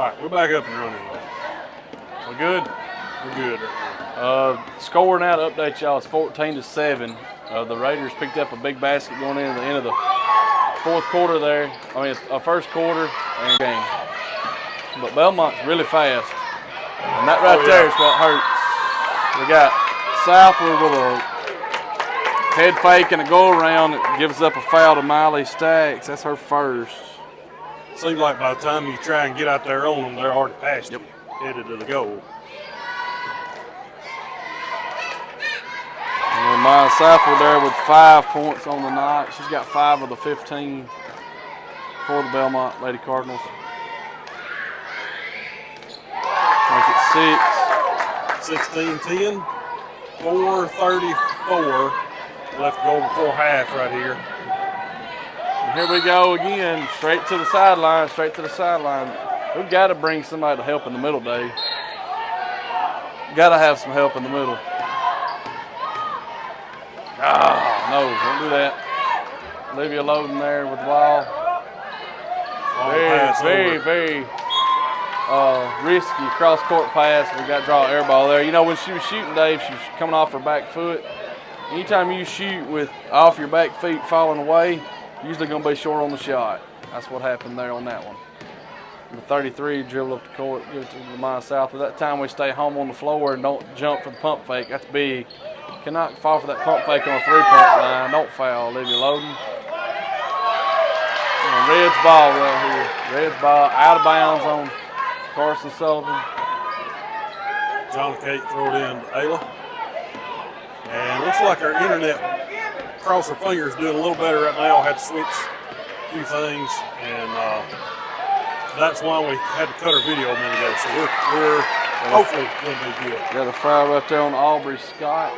right, we're back up and running. We're good? We're good. Score now to update y'all is 14-7. The Raiders picked up a big basket going into the end of the fourth quarter there. First quarter and game. But Belmont's really fast. And that right there is what hurts. We got Southwood with a head fake and a go around. It gives up a foul to Miley Stacks. That's her first. Seems like by the time you try and get out there on them, they're already past you, headed to the goal. And Maya Southwood there with 5 points on the night. She's got 5 of the 15 for the Belmont Lady Cardinals. Make it 16-10, 4:34 left to go before half right here. And here we go again, straight to the sideline, We've got to bring somebody to help in the middle, Dave. Got to have some help in the middle. Oh, no, don't do that. Olivia Loden there with the ball. Very risky cross-court pass. We got to draw an air ball there. You know, when she was shooting, Dave, she was coming off her back foot. Anytime you shoot with off your back feet falling away, you're usually going to be short on the shot. That's what happened there on that one. The 33 dribble up the court, give it to Lamont South. At that time, we stay home on the floor and don't jump for the pump fake. That's big. Cannot fall for that pump fake on a three-point line. Don't foul, Olivia Loden. And Red's ball right here. Red's ball out of bounds on Carson Sullivan. John Kate throw it in to Ayla. And looks like our internet across her fingers doing a little better right now. Had to switch a few things, and that's why we had to cut our video a minute ago. So we're hopefully going to be good. Got a foul right there on Aubrey Scott.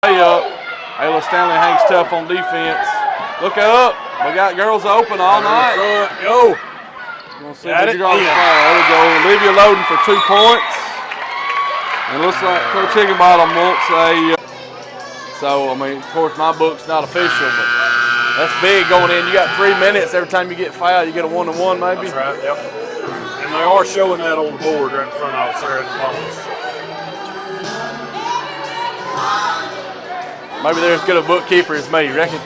Hey up. Ayla Stanley hangs tough on defense. Look up. We got girls open all night. Go. We'll see if we draw the foul. There we go. Olivia Loden for 2 points. And it looks like Coach Higginbottom wants a. So, I mean, of course, my book's not official, but that's big going in. You got 3 minutes every time you get fouled. You get a 1-1 maybe. That's right. Yep. And they are showing that on the board right in front of us there at the moment. Maybe they're as good a bookkeeper as me, you reckon?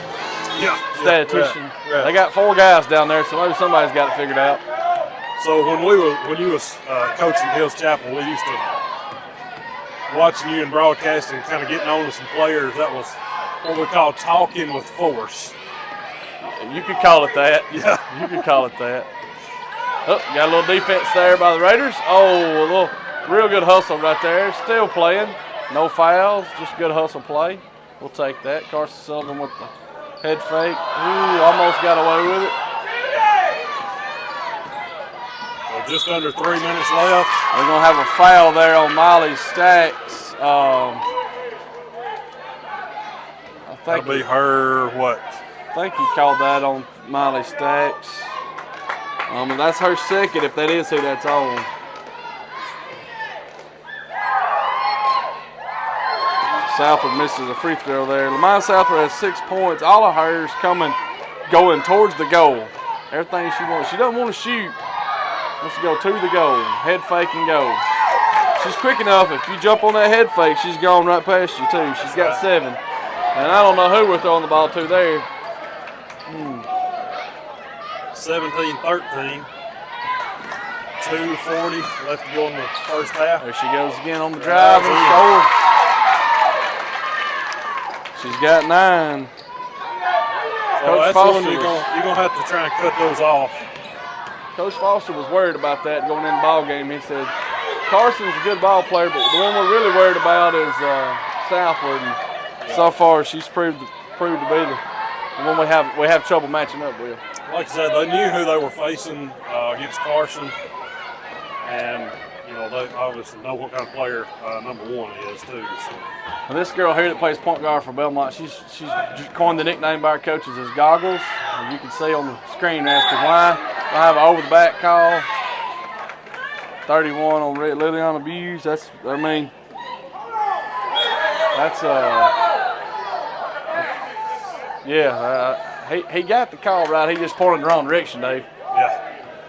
Yeah. Statistician. Right. They got 4 guys down there, so maybe somebody's got it figured out. So when you was coaching Hills Chapel, we used to watching you and broadcasting, kind of getting on to some players. That was what we call talking with force. You could call it that. Yeah. You could call it that. Oh, got a little defense there by the Raiders. Oh, a little real good hustle right there. Still playing. No fouls, just good hustle play. We'll take that. Carson Sullivan with the head fake. Ooh, almost got away with it. So just under 3 minutes left. We're going to have a foul there on Miley Stacks. That'll be her, what? I think he called that on Miley Stacks. That's her second, if that is who that's on. Southwood misses a free throw there. Lamont Southwood has 6 points. All of hers going towards the goal. Everything she wants. She doesn't want to shoot. Wants to go to the goal. Head fake and go. She's quick enough. If you jump on that head fake, she's gone right past you too. She's got 7. And I don't know who we're throwing the ball to there. 17-13. 2:40 left to go in the first half. There she goes again on the drive and score. She's got 9. So that's one you're gonna have to try and cut those off. Coach Foster was worried about that going in the ball game. He said, Carson's a good ball player, but the one we're really worried about is Southwood. And so far, she's proved to be the one we have trouble matching up with. Like I said, they knew who they were facing against Carson, and they obviously know what kind of player number 1 is too. So. And this girl here that plays point guard for Belmont, she's coined the nickname by our coaches as Goggles. And you can see on the screen as to why. I have an over-the-back call. 31 on Liliana Buse. He got the call right. He just pointed in the wrong direction, Dave. Yeah.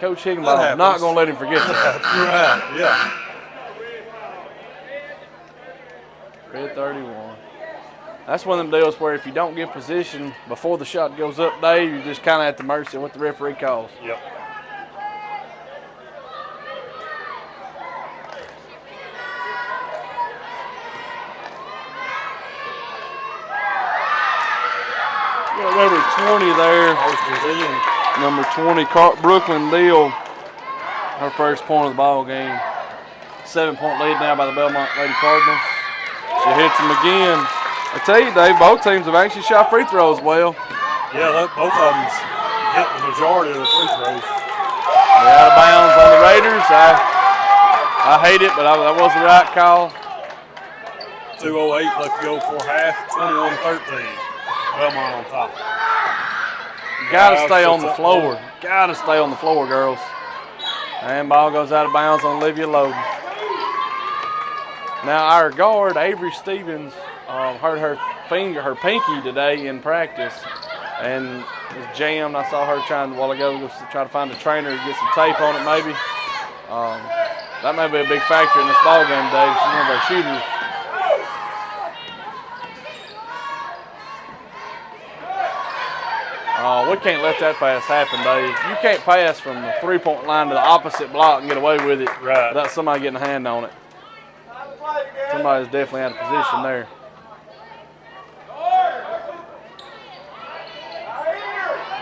Coach Higginbottom's not going to let him forget that. Right, yeah. Red 31. That's one of them deals where if you don't get position before the shot goes up, Dave, you're just kind of at the mercy of what the referee calls. Yep. Number 20 there. Number 20, Brooklyn Deal. Her first point of the ball game. 7-point lead now by the Belmont Lady Cardinals. She hits them again. I tell you, Dave, both teams have actually shot free throws well. Yeah, both of them hit the majority of the free throws. They're out of bounds on the Raiders. I hate it, but that was the right call. 2:08 left to go for half. 21-13. Belmont on top. Got to stay on the floor. Got to stay on the floor, girls. And ball goes out of bounds on Olivia Loden. Now our guard, Avery Stevens, hurt her pinky today in practice, and was jammed. I saw her trying a while ago to try to find a trainer to get some tape on it, maybe. That may be a big factor in this ball game, Dave. She's one of our shooters. We can't let that pass happen, Dave. You can't pass from the three-point line to the opposite block and get away with it without somebody getting a hand on it. Somebody's definitely out of position there.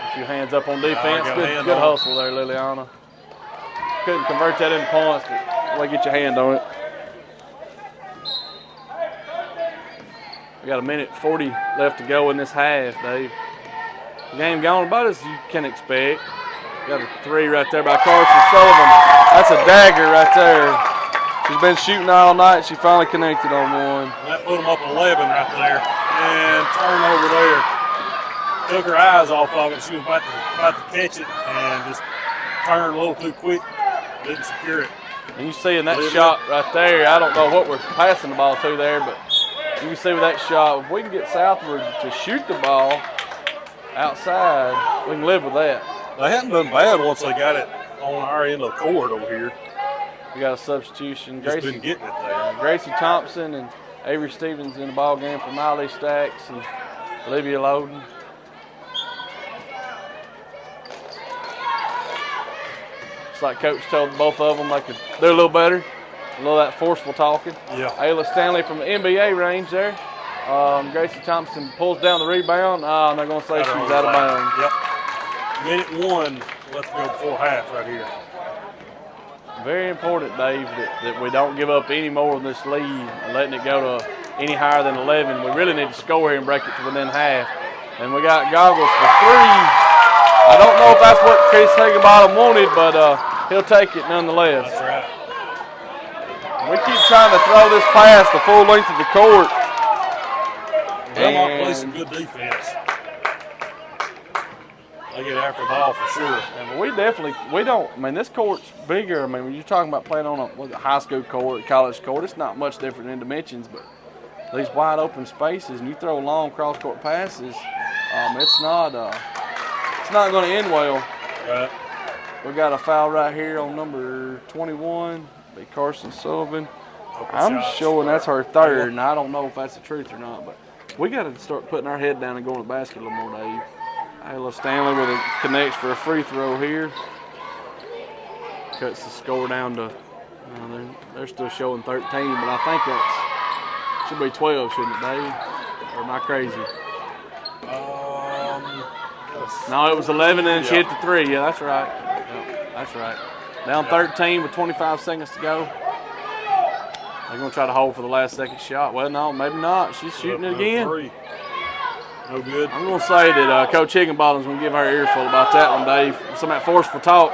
A few hands up on defense. Good hustle there, Liliana. Couldn't convert that into points, but way get your hand on it. We got 1:40 left to go in this half, Dave. The game gone about as you can expect. Got a three right there by Carson Sullivan. That's a dagger right there. She's been shooting all night. She finally connected on one. That put them up 11 right there. And turnover there. Took her eyes off of it. She was about to catch it and just turned a little too quick. Didn't secure it. And you see in that shot right there, I don't know what we're passing the ball to there, but you can see with that shot, if we can get southward to shoot the ball outside, we can live with that. They hadn't done bad once they got it on our end of the court over here. We got a substitution. Just been getting it there. Gracie Thompson and Avery Stevens in the ball game for Miley Stacks and Olivia Loden. It's like Coach told both of them they could do a little better. A little of that forceful talking. Yeah. Ayla Stanley from the NBA range there. Gracie Thompson pulls down the rebound. I'm not going to say she's out of bounds. Yep. 1:01 left to go before half right here. Very important, Dave, that we don't give up any more of this lead and letting it go to any higher than 11. We really need to score here and break it to within half. And we got Goggles for three. I don't know if that's what Chris Higginbottom wanted, but he'll take it nonetheless. That's right. We keep trying to throw this pass the full length of the court. Belmont plays some good defense. They get after the ball for sure. And this court's bigger. I mean, when you're talking about playing on a high school court, college court, it's not much different in dimensions, but these wide open spaces, and you throw long cross-court passes, it's not going to end well. Right. We got a foul right here on number 21, by Carson Sullivan. I'm showing that's her third, and I don't know if that's the truth or not, but we got to start putting our head down and going to the basket a little more, Dave. Ayla Stanley with a connects for a free throw here. Cuts the score down to, they're still showing 13, but I think that should be 12, shouldn't it, Dave? Or am I crazy? No, it was 11 and she hit the three. Yeah, that's right. Yep, that's right. Down 13 with 25 seconds to go. They're going to try to hold for the last second shot. Well, no, maybe not. She's shooting it again. Three. No good. I'm going to say that Coach Higginbottom's going to give her an earful about that one, Dave. Some of that forceful talk.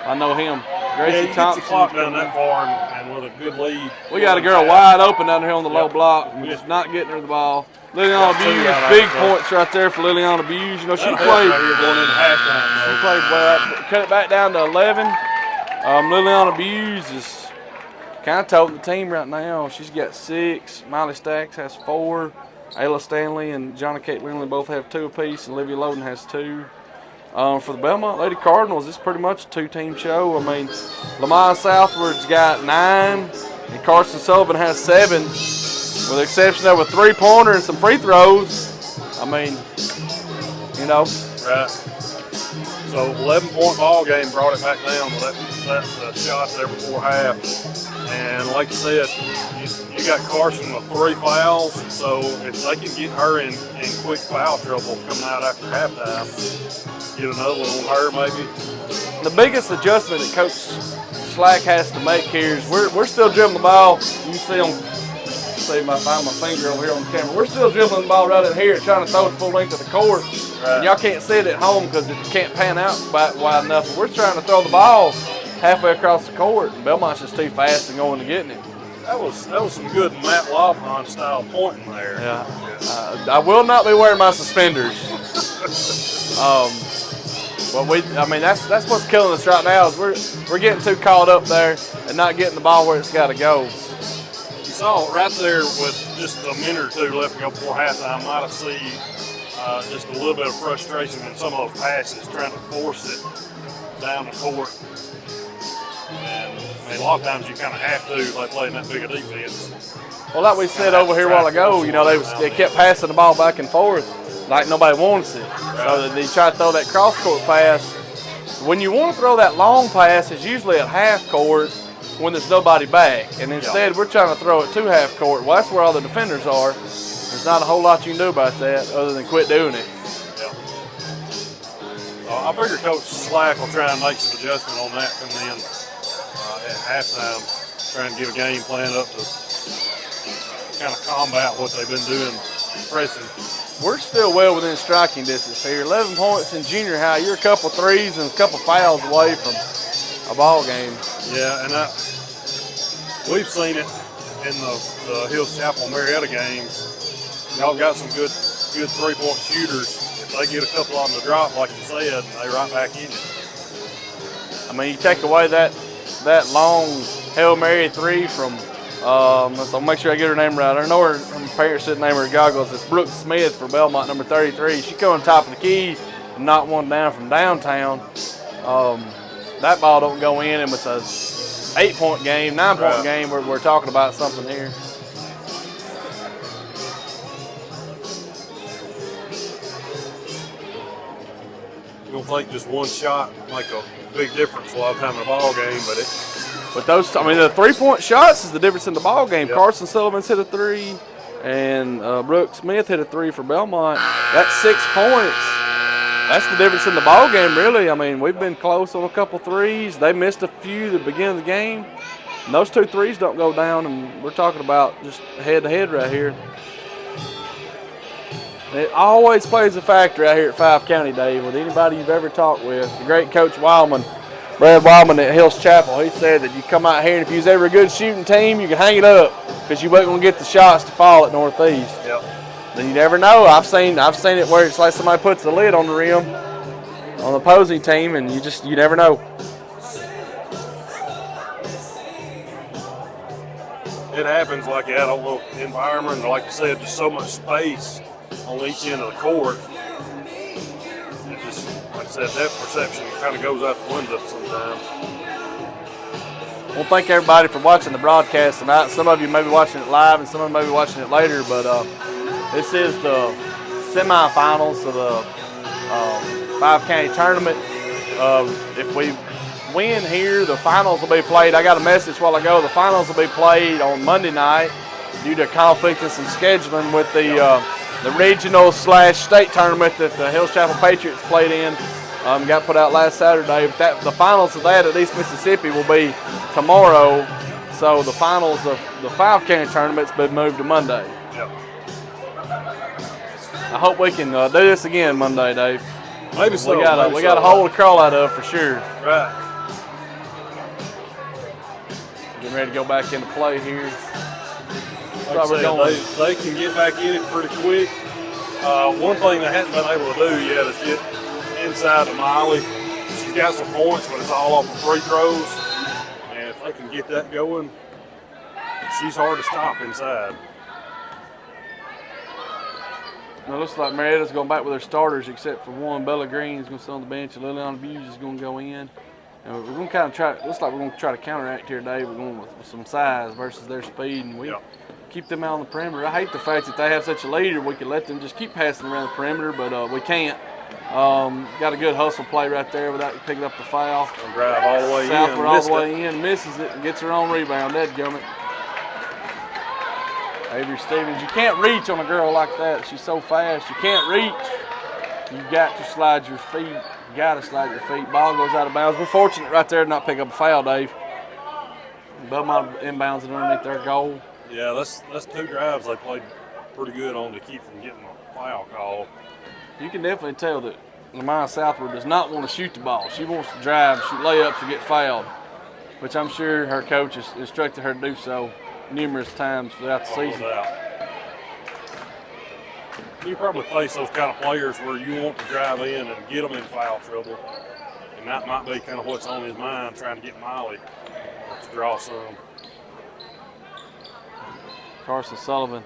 I know him. Gracie Thompson. Gets the clock down that far and with a good lead. We got a girl wide open down here on the low block. We're just not getting her the ball. Liliana Buse, big points right there for Liliana Buse. You know, she played. Going into halftime, she played well. Cut it back down to 11. Liliana Buse is kind of toting the team right now. She's got 6. Miley Stacks has 4. Ayla Stanley and Johnny Kate Lindley both have 2 apiece, and Olivia Loden has 2. For the Belmont Lady Cardinals, it's pretty much a two-team show. I mean, Lamar Southward's got 9, and Carson Sullivan has 7, with the exception of a three-pointer and some free throws. I mean, you know. Right. So 11-point ball game brought it back down to that shot there before half. And like I said, you got Carson with 3 fouls, so if they can get her in quick foul trouble coming out after halftime, get another one on her maybe. The biggest adjustment that Coach Slack has to make here is we're still dribbling the ball. You see them, see my finger over here on the camera. We're still dribbling the ball right in here, trying to throw it full length of the court. Right. And y'all can't see it at home because it can't pan out wide enough. But we're trying to throw the ball halfway across the court, and Belmont's just too fast and going to getting it. That was some good Matt Lobron style pointing there. Yeah. I will not be wearing my suspenders. But that's what's killing us right now is we're getting too caught up there and not getting the ball where it's got to go. You saw it right there with just a minute or two left to go before halftime. Might have seen just a little bit of frustration in some of those passes, trying to force it down the court. And I mean, a lot of times you kind of have to, like playing that big a defense. Well, like we said over here a while ago, you know, they kept passing the ball back and forth like nobody wants it. So they try to throw that cross-court pass. When you want to throw that long pass, it's usually at half court when there's nobody back. And instead, we're trying to throw it to half court. Well, that's where all the defenders are. There's not a whole lot you can do about that other than quit doing it. Yeah. I figure Coach Slack will try and make some adjustment on that coming in at halftime, trying to give a game plan up to kind of combat what they've been doing pressing. We're still well within striking distance here. 11 points in junior high. You're a couple threes and a couple fouls away from a ball game. Yeah, and we've seen it in the Hills Chapel Marietta games. Y'all got some good 3-point shooters. If they get a couple on the drop, like you said, they right back in it. I mean, you take away that long Hail Mary 3 from I'll make sure I get her name right. I know her parents didn't name her goggles. It's Brooke Smith for Belmont, number 33. She come on top of the key and knocked one down from downtown. That ball don't go in, and it's a 8-point game, 9-point game. We're talking about something here. You don't think just one shot make a big difference a lot of time in a ball game, but those, I mean, the 3-point shots is the difference in the ball game. Yep. Carson Sullivan's hit a 3, and Brooke Smith hit a 3 for Belmont. That's 6 points. That's the difference in the ball game, really. I mean, we've been close on a couple threes. They missed a few at the beginning of the game. And those 2 threes don't go down, and we're talking about just head-to-head right here. It always plays a factor out here at 5 County, Dave, with anybody you've ever talked with. The great Coach Wildman, Brad Wildman at Hills Chapel, he said that you come out here and if you was ever a good shooting team, you can hang it up because you wasn't going to get the shots to fall at Northeast. Yep. Then you never know. I've seen it where it's like somebody puts the lid on the rim on the opposing team, and you never know. It happens like that old little environment, or like you said, just so much space on each end of the court. It just, like I said, that perception kind of goes out the window sometimes. Well, thank everybody for watching the broadcast tonight. Some of you may be watching it live, and some of you may be watching it later, but this is the semifinals of the 5 County tournament. If we win here, the finals will be played. I got a message a while ago. The finals will be played on Monday night due to conflict and some scheduling with the regional / state tournament that the Hills Chapel Patriots played in. Got put out last Saturday. But the finals of that at East Mississippi will be tomorrow. So the finals of the 5 County tournament's been moved to Monday. Yep. I hope we can do this again Monday, Dave. Maybe so. We got a hole to crawl out of for sure. Right. Getting ready to go back into play here. Like I said, they can get back in it pretty quick. One thing they haven't been able to do yet is get inside of Miley. She's got some points, but it's all off of free throws. And if they can get that going, she's hard to stop inside. it looks like Marietta's going back with their starters, except for one. Bella Green is going to sit on the bench, and Liliana Buse is going to go in. And we're going to kind of try. Looks like we're going to try to counteract here today. We're going with some size versus their speed, and we keep them out on the perimeter. I hate the fact that they have such a leader. We could let them just keep passing around the perimeter, but we can't. Got a good hustle play right there without picking up the foul. And drive all the way in. Southward all the way in, misses it, and gets her own rebound. Dadgummit. Avery Stevens, you can't reach on a girl like that. She's so fast. You can't reach. You've got to slide your feet. You got to slide your feet. Ball goes out of bounds. We're fortunate right there to not pick up a foul, Dave. Belmont inbounds it underneath their goal. Yeah, that's 2 drives they played pretty good on to keep from getting a foul call. You can definitely tell that Lamar Southward does not want to shoot the ball. She wants to drive, shoot layups, and get fouled, which I'm sure her coach has instructed her to do so numerous times throughout the season. You probably face those kind of players where you want to drive in and get them in foul trouble, and that might be kind of what's on his mind, trying to get Miley to draw some. Carson Sullivan,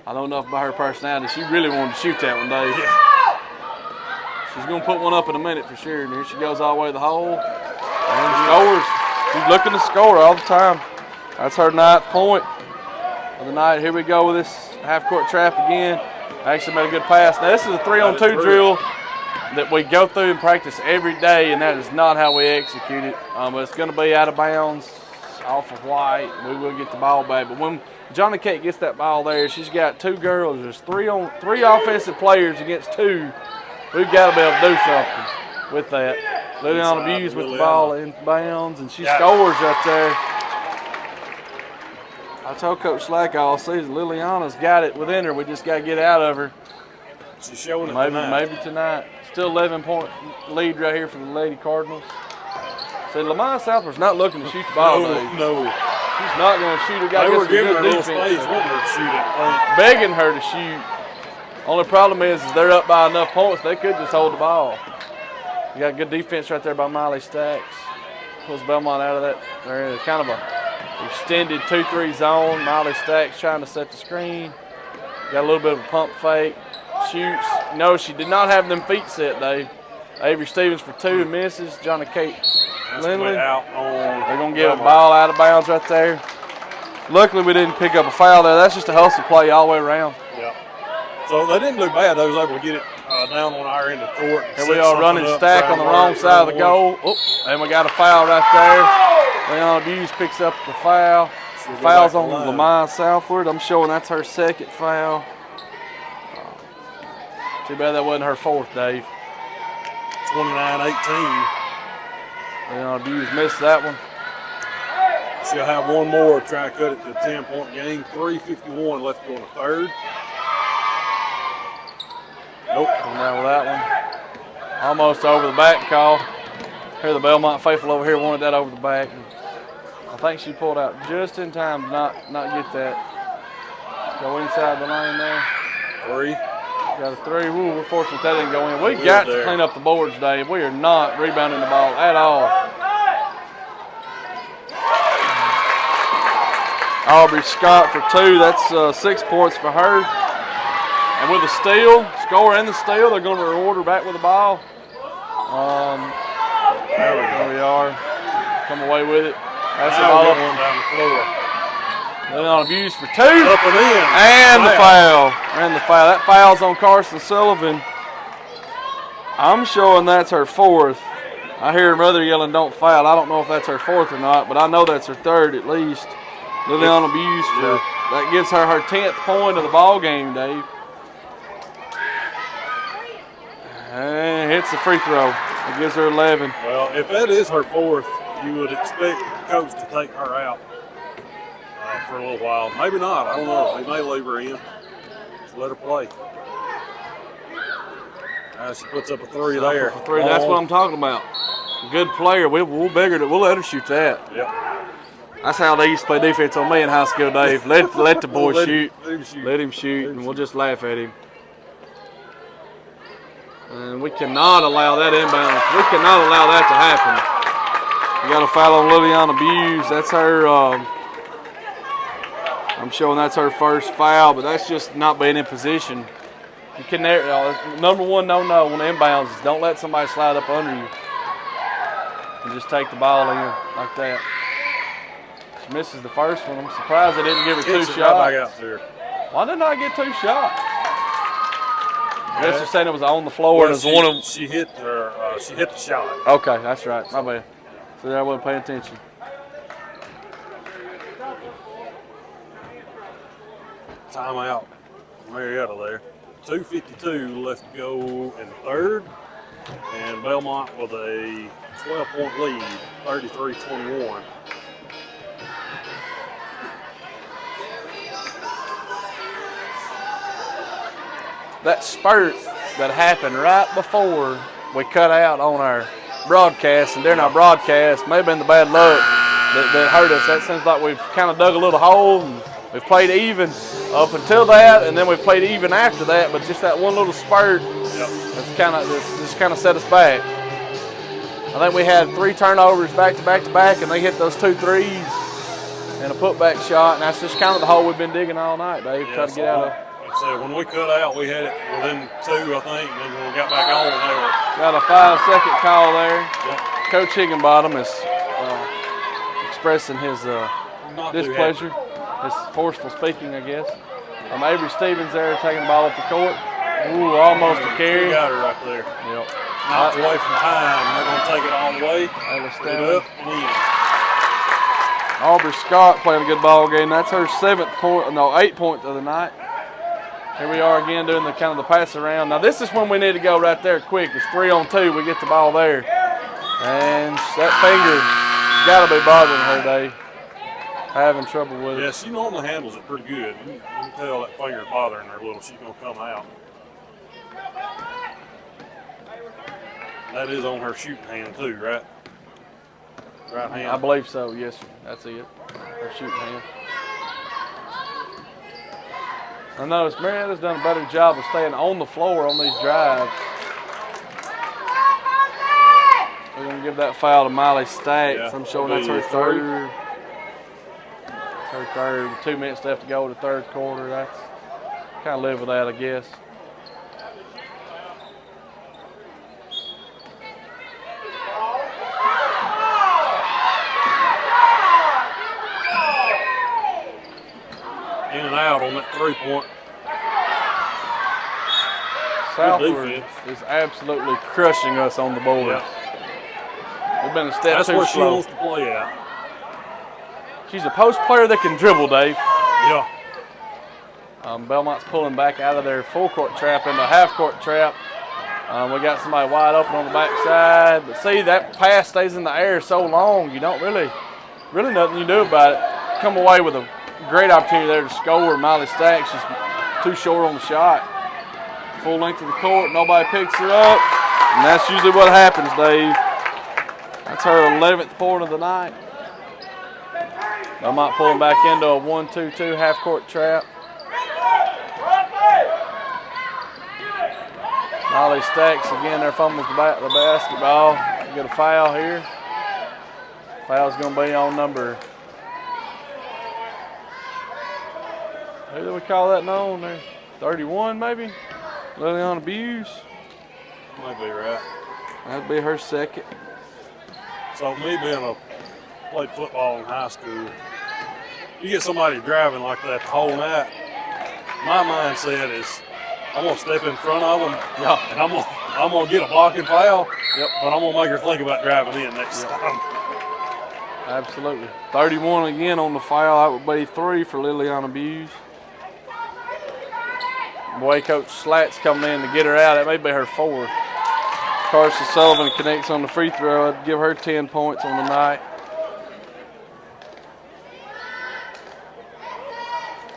I don't know if by her personality, she really wanted to shoot that one, Dave. Yeah. She's going to put one up in a minute for sure, and here she goes all the way to the hole and scores. She's looking to score all the time. That's her 9th point of the night. Here we go with this half-court trap again. Actually made a good pass. Now, this is a 3-on-2 drill that we go through and practice every day, and that is not how we execute it. But it's going to be out of bounds, off of White. We will get the ball back. But when Johnny Kate gets that ball there, she's got 2 girls. There's 3 offensive players against 2. We've got to be able to do something with that. Liliana Buse with the ball in bounds, and she scores right there. I told Coach Slack all season, Liliana's got it within her. We just got to get out of her. She's showing it maybe tonight. Still 11-point lead right here for the Lady Cardinals. So Lamar Southward's not looking to shoot the ball, Dave. No. She's not going to shoot it. They were giving her a little space, wanting her to shoot it. Begging her to shoot. Only problem is they're up by enough points, they could just hold the ball. You got good defense right there by Miley Stacks. Pulls Belmont out of that. They're in kind of a extended 2-3 zone. Miley Stacks trying to set the screen. Got a little bit of a pump fake. Shoots. No, she did not have them feet set, Dave. Avery Stevens for 2 and misses. Johnny Kate Lindley. They're going to give a ball out of bounds right there. Luckily, we didn't pick up a foul there. That's just a hustle play all the way around. Yeah. So they didn't do bad. They was able to get it down on our end of the court. Here we are running stack on the wrong side of the goal. Oh, and we got a foul right there. Leon Buse picks up the foul. Foul's on Lamar Southward. I'm showing that's her 2nd foul. Too bad that wasn't her 4th, Dave. 29-18. Leon Buse missed that one. She'll have one more, try to cut it to a 10-point game. 3:51 left to go in the 3rd. Nope. Come down with that one. Almost over the back call. Here the Belmont faithful over here wanted that over the back. I think she pulled out just in time to not get that. Go inside the lane there. 3. Got a 3. Ooh, we're fortunate that didn't go in. We got to clean up the boards, Dave. We are not rebounding the ball at all. Aubrey Scott for 2. That's 6 points for her. And with the steal, score and the steal, they're going to reward her back with the ball. There we are. Come away with it. That's the ball up down the floor. Then on abuse for 2. Up and in. And the foul. And the foul. That foul's on Carson Sullivan. I'm showing that's her 4th. I hear her mother yelling, "Don't foul." I don't know if that's her 4th or not, but I know that's her 3rd at least. Liliana Buse for that gives her 10th point of the ball game, Dave. And hits the free throw. It gives her 11. Well, if that is her 4th, you would expect the coach to take her out for a little while. Maybe not. I don't know. They may leave her in. Just let her play. She puts up a 3 there. For 3. That's what I'm talking about. Good player. We'll beg her. We'll let her shoot that. Yep. That's how they used to play defense on me in high school, Dave. Let the boy shoot. Let him shoot, and we'll just laugh at him. And we cannot allow that inbound. We cannot allow that to happen. We got a foul on Liliana Buse. That's her. I'm showing that's her 1st foul, but that's just not being in position. You can number one no on the inbounds is don't let somebody slide up under you. And just take the ball in like that. She misses the first one. I'm surprised they didn't give her 2 shots. Right back out there. Why didn't I get 2 shots? I guess you're saying it was on the floor and it was one of them. She hit the shot. Okay, that's right. My bad. So I wasn't paying attention. Timeout. Marietta there. 2:52 left to go in the third. And Belmont with a 12-point lead, 33-21. That spurt that happened right before we cut out on our broadcast, and during our broadcast, may have been the bad luck that hurt us. That seems like we've kind of dug a little hole, and we've played even up until that, and then we've played even after that, but just that one little spurt that's kind of set us back. I think we had 3 turnovers back to back to back, and they hit those 2 threes and a putback shot, and that's just kind of the hole we've been digging all night, Dave, trying to get out of. So when we cut out, we had it within 2, I think, and then when we got back on, they were. Got a 5-second call there. Yep. Coach Higginbottom is expressing his displeasure, his forceful speaking, I guess. Avery Stevens there taking the ball up the court. Ooh, almost a carry. Got her right there. Yep. Knocked away from time. They're going to take it all the way. Put it up and in. Aubrey Scott playing a good ball game. That's her 8th point of the night. Here we are again doing the kind of the pass around. Now this is when we need to go right there quick. It's 3-on-2. We get the ball there. And that finger's got to be bothering her, Dave. Having trouble with it. Yeah, she normally handles it pretty good. You can tell that finger's bothering her a little. She's going to come out. That is on her shooting hand too, right? Right hand. I believe so, yes, sir. That's it. Her shooting hand. I noticed Marietta's done a better job of staying on the floor on these drives. We're going to give that foul to Miley Stacks. Yeah, I'm showing that's her third. It's her third. 2 minutes left to go in the third quarter. That's kind of live with that, I guess. In and out on that 3-point. Southward is absolutely crushing us on the board. Yeah. We've been a step That's too where she slow. wants to play at. She's a post player that can dribble, Dave. Yeah. Belmont's pulling back out of their full court trap into a half court trap. We got somebody wide open on the backside. But see, that pass stays in the air so long, you don't really nothing you do about it. Come away with a great opportunity there to score. Miley Stacks just too short on the shot. Full length of the court, nobody picks her up. And that's usually what happens, Dave. That's her 11th point of the night. Belmont pulling back into a 1-2-2 half court trap. Miley Stacks again there fumbles the basketball. We get a foul here. Foul's going to be on number. Who do we call that known there? 31 maybe? Liliana Buse. Might be right. That'd be her 2nd. So me played football in high school, you get somebody driving like that the whole night, my mindset is I'm going to step in front of them and I'm gonna get a blocking foul, but I'm going to make her think about driving in next time. Absolutely. 31 again on the foul. That would be 3 for Liliana Buse. The way Coach Slatt's coming in to get her out, it may be her 4th. Carson Sullivan connects on the free throw. I'd give her 10 points on the night.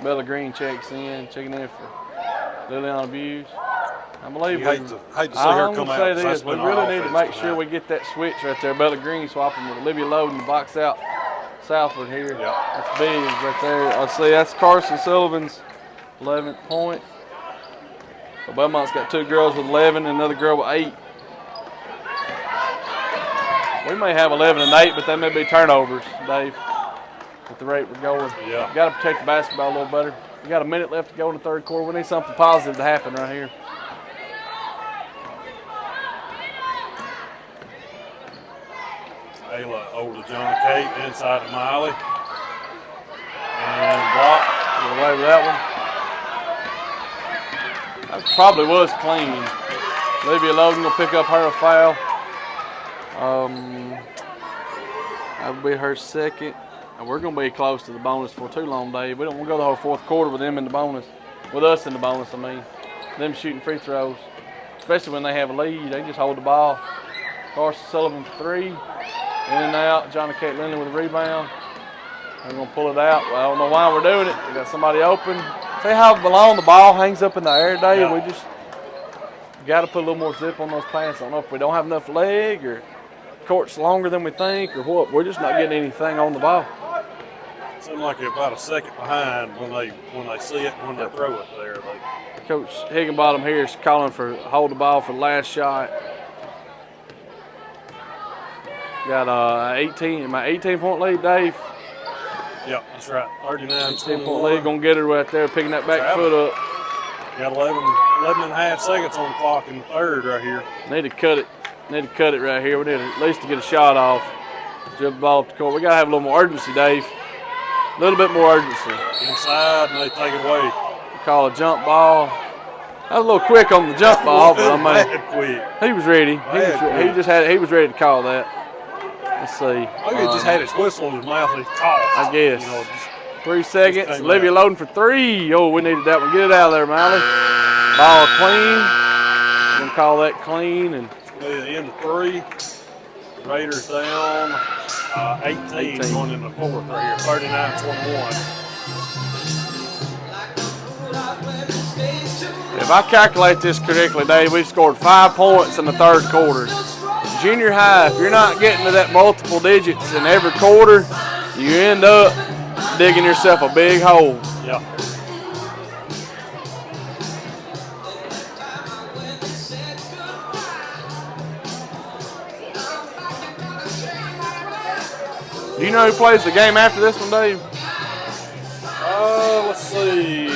Bella Green checking in for Liliana Buse. I believe You hate to see her come out. Say this, we really need to make sure we get that switch right there. Bella Green swapping with Olivia Loden to box out Southwood here. Yeah. That's big right there. I see that's Carson Sullivan's 11th point. So Belmont's got 2 girls with 11 and another girl with 8. We may have 11 and 8, but they may be turnovers, Dave, at the rate we're going. Yeah. Got to protect the basketball a little better. We got a minute left to go in the third quarter. We need something positive to happen right here. Ayla over to John Kate, inside to Miley. And block. Get away with that one. That probably was clean. Olivia Logan will pick up her foul. That would be her second. And we're going to be close to the bonus for too long, Dave. We don't want to go the whole fourth quarter with them in the bonus. With us in the bonus, I mean. Them shooting free throws. Especially when they have a lead. They just hold the ball. Carson Sullivan for three. In and out. Johnny Kate Lindley with a rebound. We're going to pull it out. Well, I don't know why we're doing it. We got somebody open. See how long the ball hangs up in the air, Dave? Yeah. We just got to put a little more zip on those pants. I don't know if we don't have enough leg or court's longer than we think or what. We're just not getting anything on the ball. Seems like they're about a second behind when they see it and when they throw it there. Coach Higginbottom here is calling for hold the ball for the last shot. Got my 18-point lead, Dave. Yep, that's right. 39-21. 18-point lead, gonna get her right there, picking that back foot up. Got 11 and a half seconds on the clock in the third right here. Need to cut it. Need to cut it right here. We need at least to get a shot off. Dribble the ball up the court. We gotta have a little more urgency, Dave. A little bit more urgency. Inside, and they take it away. We call a jump ball. That was a little quick on the jump ball, but I mean, quick. he was ready. He was ready to call that. Let's see. Maybe he just had his whistle in his mouth and he coughed. I guess. You know, just 3 seconds. Olivia Loden for three. Oh, we needed that one. Get it out of there, Miley. Ball clean. We're going to call that clean. And the end of three. Raiders down 18 going in the fourth right here. 39-21. If I calculate this correctly, Dave, we've scored 5 points in the third quarter. Junior high, if you're not getting to that multiple digits in every quarter, you end up digging yourself a big hole. Yeah. Do you know who plays the game after this one, Dave? Let's see.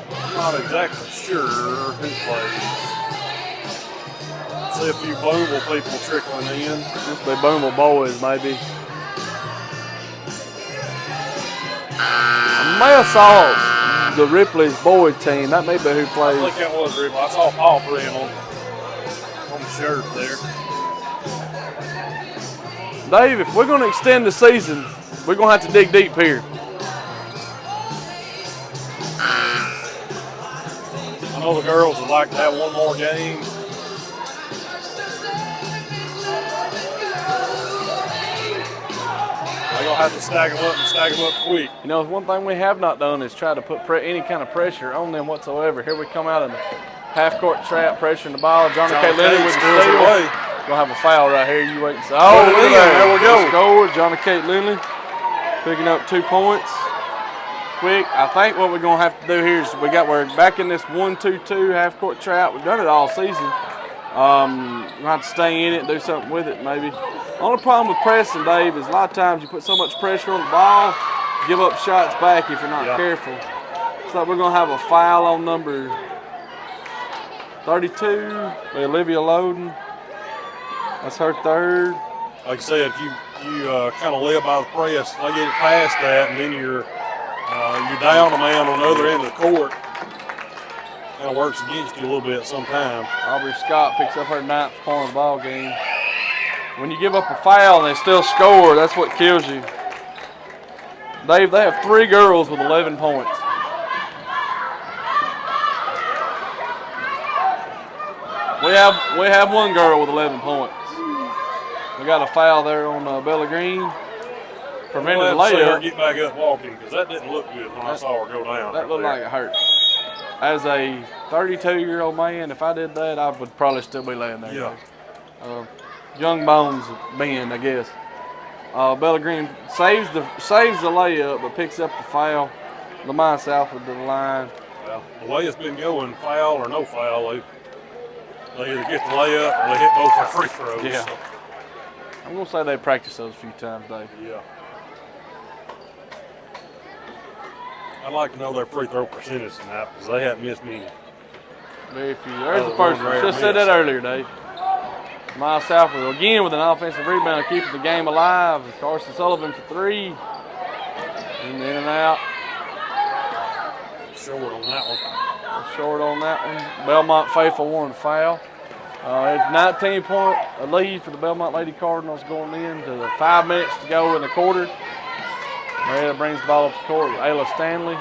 I'm not exactly sure who plays. See a few Boomville people trickling in. This will be Boomville boys, maybe. I may have saw the Ripley's boys team. That may be who plays. I think that was Ripley. I saw Paul Brand on the shirt there. Dave, if we're going to extend the season, we're going to have to dig deep here. I know the girls would like to have one more game. They're going to have to stack them up and stack them up quick. You know, one thing we have not done is try to put any kind of pressure on them whatsoever. Here we come out in the half-court trap, pressuring the ball. Johnny K. Lennon with the steal. Away. Gonna have a foul right here. You wait and see. Oh, look at that. There we go. Score. Johnny Kate Lindley picking up 2 points. Quick. I think what we're gonna have to do here is we're back in this 1-2-2 half court trap. We've done it all season. We're gonna have to stay in it and do something with it maybe. Only problem with pressing, Dave, is a lot of times you put so much pressure on the ball, give up shots back if you're not careful. So we're gonna have a foul on number 32 by Olivia Loden. That's her third. Like I said, you kind of live by the press. If they get it past that, and then you're down a man on the other end of the court, kind of works against you a little bit sometimes. Aubrey Scott picks up her 9th point of the ball game. When you give up a foul and they still score, that's what kills you. Dave, they have 3 girls with 11 points. We have 1 girl with 11 points. We got a foul there on Bella Green. Prevented the layup. Get back up walking because that didn't look good when I saw her go down. That looked like it hurt. As a 32-year-old man, if I did that, I would probably still be laying there. Yeah. Young bones bend, I guess. Bella Green saves the layup, but picks up the foul. Lamont Southwood to the line. Well, the way it's been going, foul or no foul, they either get the layup or they hit both their free throws. Yeah. So. I'm going to say they practice those a few times, Dave. Yeah. I'd like to know their free throw percentage tonight because they haven't missed many. Very few. There's the first one. Should have said that earlier, Dave. Miles Southwood again with an offensive rebound, keeping the game alive. Carson Sullivan for 3. In and out. Short on that one. Short on that one. Belmont faithful wanted a foul. It's 19-point lead for the Belmont Lady Cardinals going into the 5 minutes to go in the quarter. Marietta brings the ball up the court with Ayla Stanley.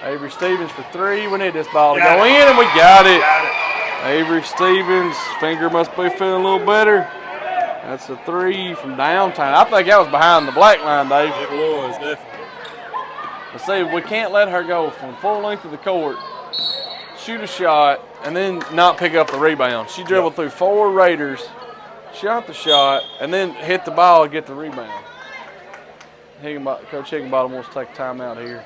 Avery Stevens for 3. We need this ball to go in, and we got it. Avery Stevens' finger must be feeling a little better. That's a 3 from downtown. I think that was behind the black line, Dave. It was, definitely. But see, we can't let her go from full length of the court, shoot a shot, and then not pick up the rebound. She dribbled through 4 Raiders, shot the shot, and then hit the ball and get the rebound. Coach Higginbottom wants to take a timeout here.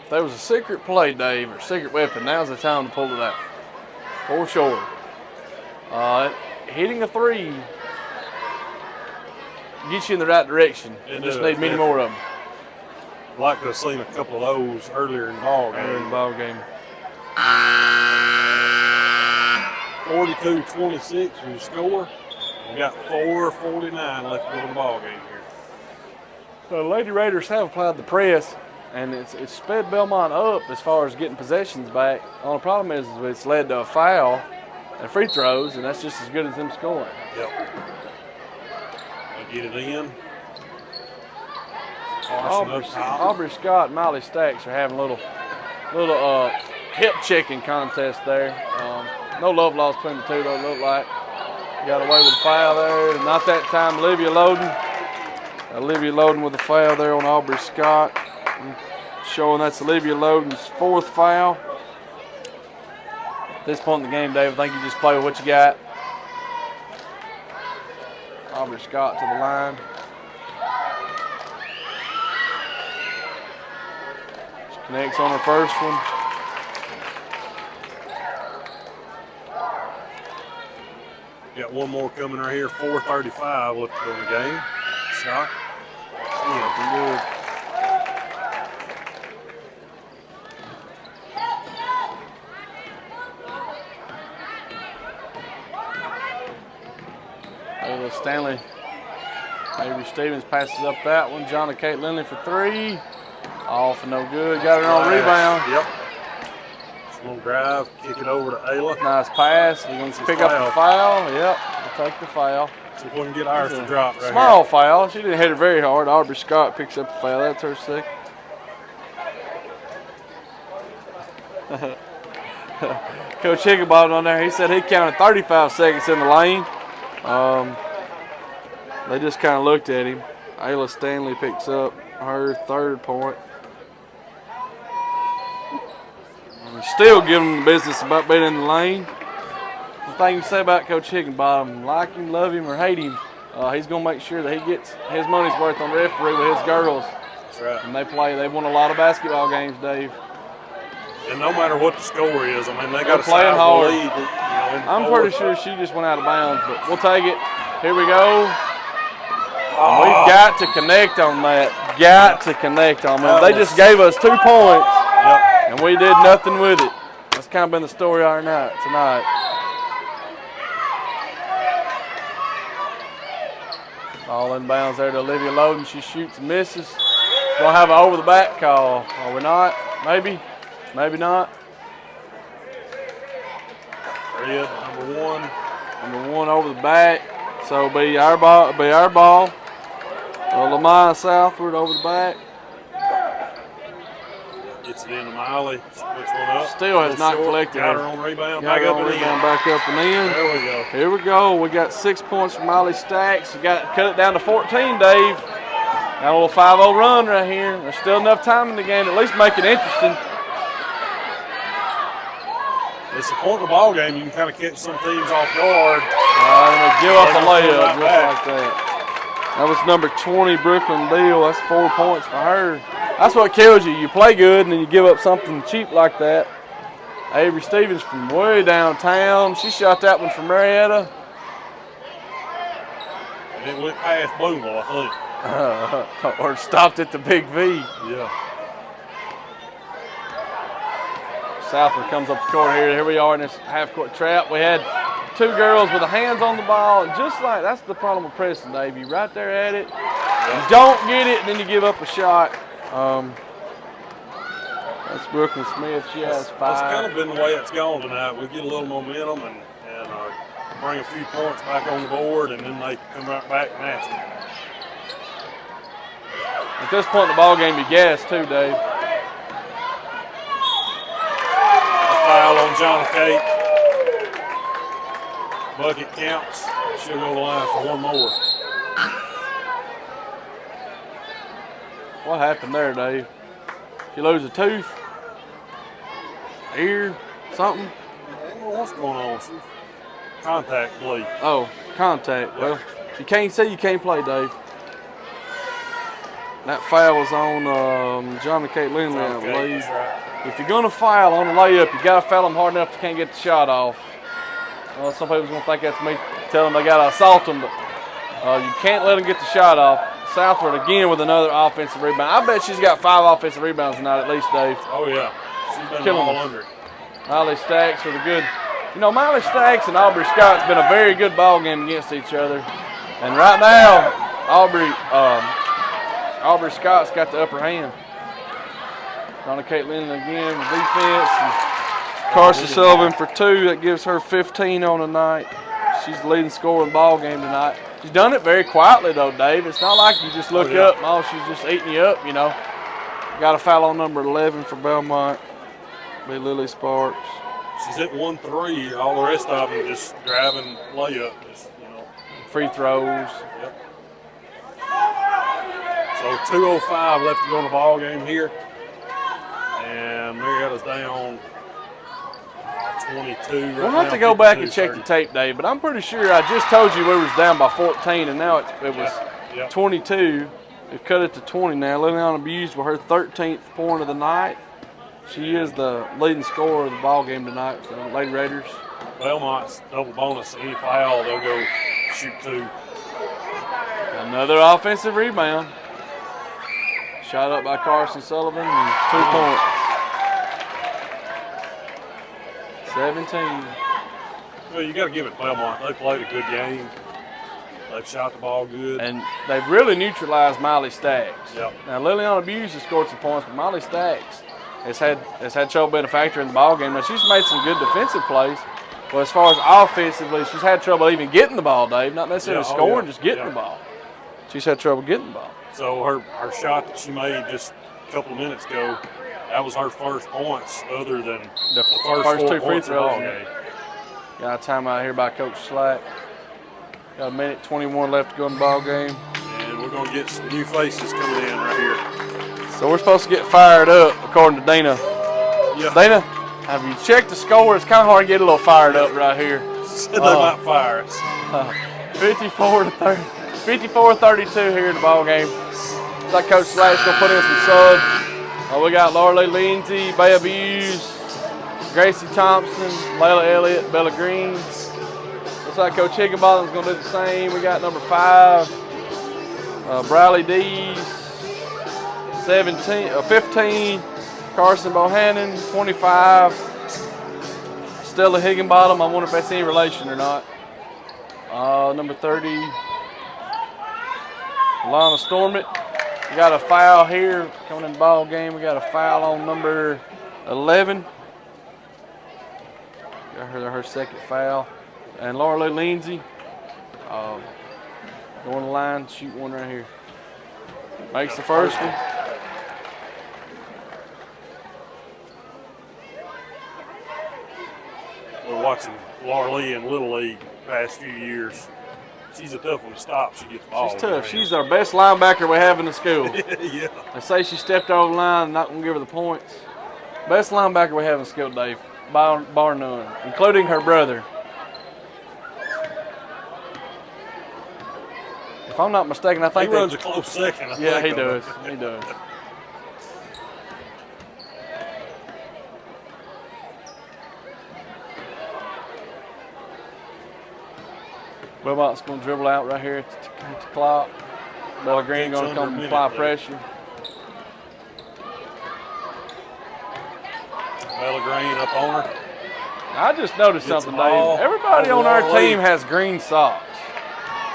If there was a secret play, Dave, or secret weapon, now's the time to pull it out. 4 short. Hitting a 3 gets you in the right direction. You just need many more of them. I'd like to have seen a couple of those earlier in the ball game. 42-26 was the score. We got 4:49 left to go in the ball game here. The Lady Raiders have applied the press, and it's sped Belmont up as far as getting possessions back. Only problem is it's led to a foul and free throws, and that's just as good as them scoring. Yep. They get it in. Aubrey Scott and Miley Stacks are having a little hip checking contest there. No love lost between the two, don't look like. Got away with a foul there. Not that time, Olivia Loden. Olivia Loden with a foul there on Aubrey Scott. Showing that's Olivia Loden's 4th foul. At this point in the game, Dave, I think you just play with what you got. Aubrey Scott to the line. She connects on her first one. Got one more coming right here. 4:35 left to go in the game. Shot. Yeah, good. Stanley. Avery Stevens passes up that one. Jonna Kate Lindley for 3. All for no good. Got her on rebound. Yep. Just a little drive. Kick it over to Ayla. Nice pass. We're going to pick up the foul. Yep. We'll take the foul. See if we can get ours to drop right Small here. foul. She didn't hit it very hard. Aubrey Scott picks up the foul. That's her 6th. Coach Higginbottom on there, he said he counted 35 seconds in the lane. They just kind of looked at him. Ayla Stanley picks up her 3rd point. And still giving them the business about being in the lane. The thing you say about Coach Higginbottom, like him, love him, or hate him, he's going to make sure that he gets his money's worth on referee with his girls. That's right. And they won a lot of basketball games, Dave. And no matter what the score is, I mean, they got a playing hard. lead. I'm pretty sure she just went out of bounds, but we'll take it. Here we go. We've got to connect on that. Got to connect on that. They just gave us 2 points, and we did nothing with it. That's kind of been the story of our night tonight. Ball inbounds there to Olivia Loden. She shoots and misses. We'll have an over-the-back call. Are we not? Maybe. Maybe not. Red, number 1. Number 1 over the back. So be our ball. Lamaya Southward over the back. Gets it into Miley. Puts one up. Still has not collected. Got her on rebound. Back up and in. Back up and in. There we go. Here we go. We got 6 points from Miley Stacks. We got cut it down to 14, Dave. Got a little 5-0 run right here. There's still enough time in the game to at least make it interesting. It's the point of the ball game. You can kind of catch some teams off guard. And give up a layup just like that. That was number 20, Brooklyn Deal. That's 4 points for her. That's what kills you. You play good and then you give up something cheap like that. Avery Stevens from way downtown. She shot that one from Marietta. And it went past Boonville, I think. Or stopped at the Big V. Yeah. Southwood comes up the court here. Here we are in this half-court trap. We had two girls with their hands on the ball. And just like, that's the problem with Preston, Dave. You right there at it. You don't get it, and then you give up a shot. That's Brooklyn Smith. She has 5. That's kind of been the way it's gone tonight. We get a little momentum and bring a few points back on the board, and then they come right back nasty. At this point in the ball game, you gas too, Dave. Foul on John Kate. Bucket counts. She'll go to the line for one more. What happened there, Dave? She lose a tooth? Ear? Something? I don't know what's going on. She's contact bleed. Oh, contact. Well, you can't see, you can't play, Dave. That foul was on John Kate Lindley, I believe. Right. If you're going to foul on a layup, you got to foul them hard enough they can't get the shot off. Well, some people's going to think that's me telling them they got to assault them, but you can't let them get the shot off. Southward again with another offensive rebound. I bet she's got 5 offensive rebounds tonight at least, Dave. Oh, yeah. She's been Killing all them. under it. Miley Stacks with a good, Miley Stacks and Aubrey Scott's been a very good ball game against each other. And right now, Aubrey Scott's got the upper hand. Donna Kate Lindley again with defense. And Carson Sullivan for 2. That gives her 15 on the night. She's the leading scorer in the ball game tonight. She's done it very quietly, though, Dave. It's not like you just look up and she's just eating you up, Got a foul on number 11 for Belmont. Be Lily Sparks. She's hit 1-3. All the rest of them just driving layup. Free throws. Yep. So 2:05 left to go in the ball game here. And Marietta's down 22. We'll have to go back and check the tape, Dave, but I'm pretty sure I just told you we was down by 14, and now it was 22. We've cut it to 20 now. Liliana Buse with her 13th point of the night. She is the leading scorer of the ball game tonight for the Lady Raiders. Belmont's double bonus. Any foul, they'll go shoot 2. Another offensive rebound. Shot up by Carson Sullivan and 2 points. 17. Well, you got to give it Belmont. They played a good game. They've shot the ball good. And they've really neutralized Miley Stacks. Yep. Now, Liliana Buse has scored some points, but Miley Stacks has had trouble being a factor in the ball game. Now, she's made some good defensive plays. But as far as offensively, she's had trouble even getting the ball, Dave. Not necessarily scoring, just getting the ball. She's had trouble getting the ball. So her shot that she made just a couple of minutes ago, that was her first points other than the first 2 free points of the ball throws. game. Got a timeout here by Coach Slack. Got a minute 21 left to go in the ball game. And we're going to get some new faces coming in right here. So we're supposed to get fired up, according to Dana. Yeah. Dana, have you checked the score? It's kind of hard to get a little fired up right here. They might fire us. 54-32 here in the ball game. Looks like Coach Slack's going to put in some subs. We got Laura Lindsay, Bea Buse, Gracie Thompson, Layla Elliott, Bella Green. Looks like Coach Higginbottom's going to do the same. We got number 5, Briley Dees, 15, Carson Bohannon, 25, Stella Higginbottom. I wonder if that's any relation or not. Number 30, Lana Stormett. We got a foul here coming in the ball game. We got a foul on number 11. Got her second foul. And Laura Lou Lindsay going to the line, shoot one right here. Makes the first one. We're watching Laura Lee in Little League the past few years. She's a tough one to stop. She gets the ball. She's tough. She's our best linebacker we have in the school. Yeah. They say she stepped over the line, not going to give her the points. Best linebacker we have in the school, Dave, bar none, including her brother. If I'm not mistaken, I think he runs a close second. Yeah, he does. He does. Belmont's going to dribble out right here at the clock. Bella Green going to come apply pressure. Bella Green up on her. I just noticed something, Dave. Everybody on our team has green socks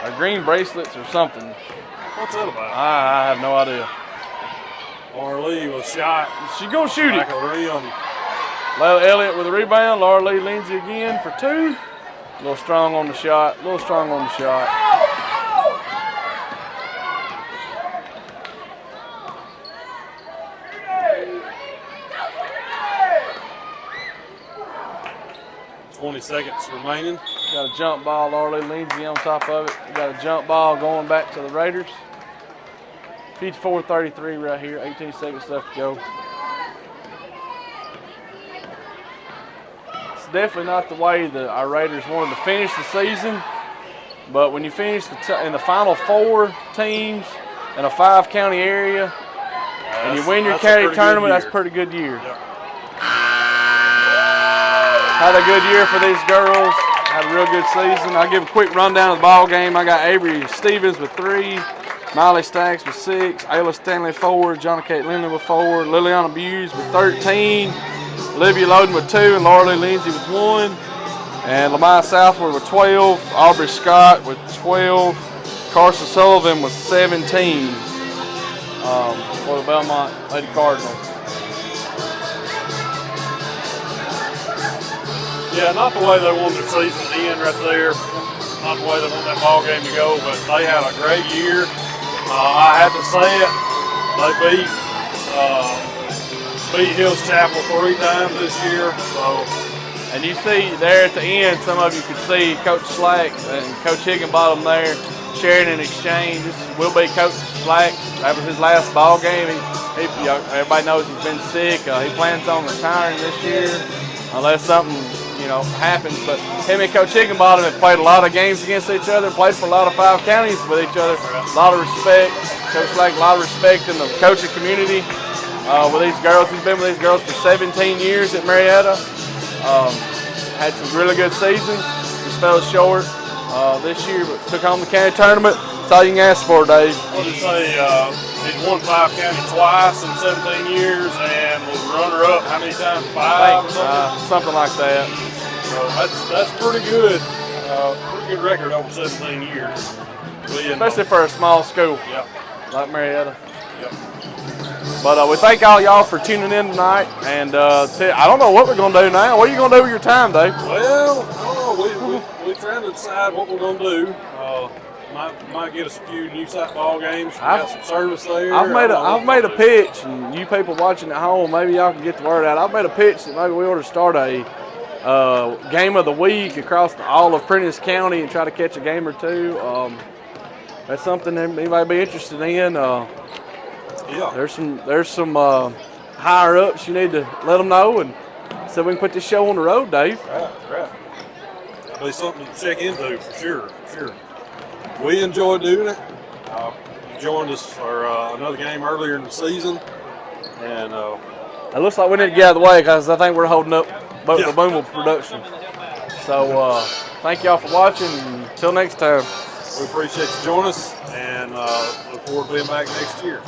or green bracelets or something. What's that about? I have no idea. Laura Lee was shot. She's going to shoot it. Back a rim. Layla Elliott with a rebound. Laura Lee Lindsay again for 2. A little strong on the shot. A little strong on the shot. Seconds remaining. Got a jump ball. Laura Lee Lindsay on top of it. Got a jump ball going back to the Raiders. 54-33 right here. 18 seconds left to go. It's definitely not the way that our Raiders wanted to finish the season. But when you finish in the final 4 teams in a 5-county area and you win your county tournament, that's a pretty good year. Yep. Had a good year for these girls. Had a real good season. I'll give a quick rundown of the ball game. I got Avery Stevens with 3, Miley Stacks with 6, Ayla Stanley 4, Jonna Kate Lindley with 4, Liliana Buse with 13, Olivia Loden with 2, and Laura Lee Lindsay with 1, and Lamaya Southward with 12, Aubrey Scott with 12, Carson Sullivan with 17 for the Belmont Lady Cardinals. Yeah, not the way they wanted the season to end right there. Not the way they want that ball game to go, but they had a great year. I had to say it. They beat Hills Chapel 3 times this year. So. And you see there at the end, some of you could see Coach Slack and Coach Higginbottom there sharing an exchange. This will be Coach Slack. That was his last ball game. Everybody knows he's been sick. He plans on retiring this year unless something happens, but him and Coach Higginbottom have played a lot of games against each other, played for a lot of 5 counties with each other. A lot of respect. Coach Slack, a lot of respect in the coaching community with these girls. He's been with these girls for 17 years at Marietta. Had some really good seasons. Just fell short this year, but took home the county tournament. That's all you can ask for, Dave. What did it say? He's won 5 county twice in 17 years and was runner-up how many times? 5 or something? Something like that. So that's pretty good. Pretty good record over 17 years. Especially for a small school like Marietta. Yep. But we thank all y'all for tuning in tonight. And I don't know what we're going to do now. What are you going to do with your time, Dave? Well, I don't know. We're trying to decide what we're going to do. Might get us a few new site ball games. We got some service there. I've made a pitch, and you people watching at home, maybe y'all can get the word out. I've made a pitch that maybe we ought to start a game of the week across all of Prentice County and try to catch a game or 2. That's something that anybody might be interested in. There's some higher ups you need to let them know, and so we can put this show on the road, Dave. Right. That'll be something to check into for sure. We enjoy doing it. You joined us for another game earlier in the season, and it looks like we need to get out of the way because I think we're holding up both the Boomville production. So thank y'all for watching. Until next time. We appreciate you joining us, and look forward to being back next year.